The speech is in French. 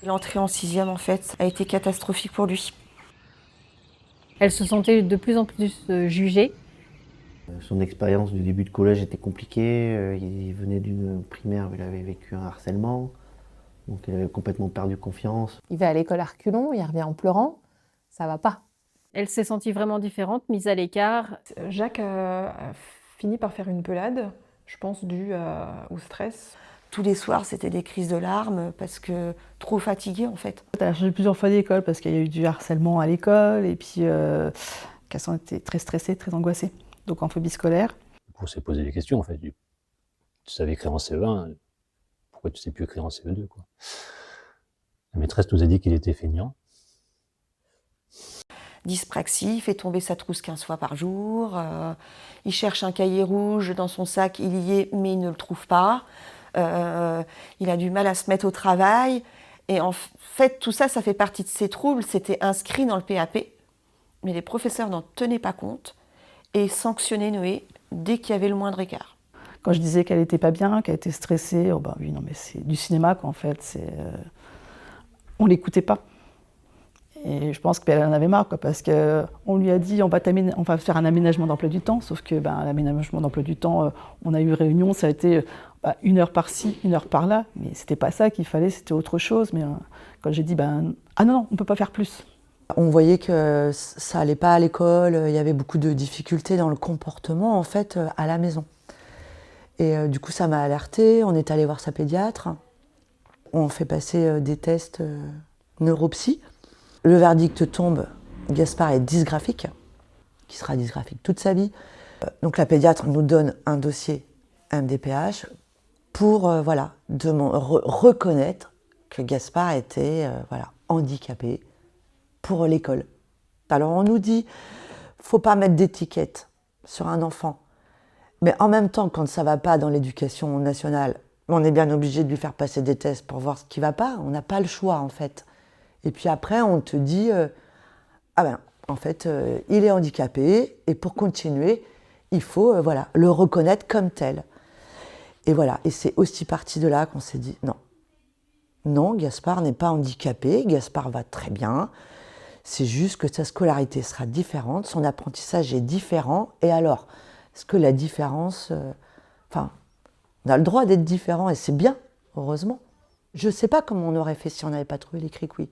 L'entrée en sixième, en fait, a été catastrophique pour lui. Elle se sentait de plus en plus jugée. Son expérience du début de collège était compliquée. Il venait d'une primaire où il avait vécu un harcèlement. Donc il avait complètement perdu confiance. Il va à l'école à reculons, il revient en pleurant. Ça va pas. Elle s'est sentie vraiment différente, mise à l'écart. Jacques a fini par faire une pelade, je pense, due au stress. Tous les soirs, c'était des crises de larmes parce que trop fatigué, en fait. Elle a changé plusieurs fois d'école parce qu'il y a eu du harcèlement à l'école et puis Cassandre était très stressée, très angoissée, donc en phobie scolaire. On s'est posé des questions en fait. Tu savais écrire en CE1, pourquoi tu sais plus écrire en CE2 quoi. La maîtresse nous a dit qu'il était feignant. Dyspraxie, il fait tomber sa trousse 15 fois par jour. Il cherche un cahier rouge dans son sac, il y est, mais il ne le trouve pas. Il a du mal à se mettre au travail. Et en fait, tout ça, ça fait partie de ses troubles. C'était inscrit dans le PAP, mais les professeurs n'en tenaient pas compte et sanctionnaient Noé dès qu'il y avait le moindre écart. Quand je disais qu'elle était pas bien, qu'elle était stressée, oh ben oui, non mais c'est du cinéma quoi en fait. On l'écoutait pas. Et je pense qu'elle en avait marre quoi, parce qu'on lui a dit on va faire un aménagement d'emploi du temps, sauf que l'aménagement d'emploi du temps, on a eu réunion, ça a été 1 heure par-ci, 1 heure par-là, mais c'était pas ça qu'il fallait, c'était autre chose. Mais quand j'ai dit ah non, on peut pas faire plus. On voyait que ça allait pas à l'école, il y avait beaucoup de difficultés dans le comportement en fait à la maison. Et du coup ça m'a alertée, on est allé voir sa pédiatre, on fait passer des tests neuropsy. Le verdict tombe, Gaspard est dysgraphique, qui sera dysgraphique toute sa vie. Donc la pédiatre nous donne un dossier MDPH pour reconnaître que Gaspard était handicapé pour l'école. Alors on nous dit, faut pas mettre d'étiquette sur un enfant. Mais en même temps, quand ça va pas dans l'éducation nationale, on est bien obligé de lui faire passer des tests pour voir ce qui va pas. On n'a pas le choix en fait. Et puis après, on te dit, il est handicapé et pour continuer, il faut le reconnaître comme tel. Et voilà, et c'est aussi parti de là qu'on s'est dit, non, Gaspard n'est pas handicapé, Gaspard va très bien, c'est juste que sa scolarité sera différente, son apprentissage est différent, et alors, est-ce que la différence... on a le droit d'être différent et c'est bien, heureusement. Je ne sais pas comment on aurait fait si on n'avait pas trouvé les Cric-Oui.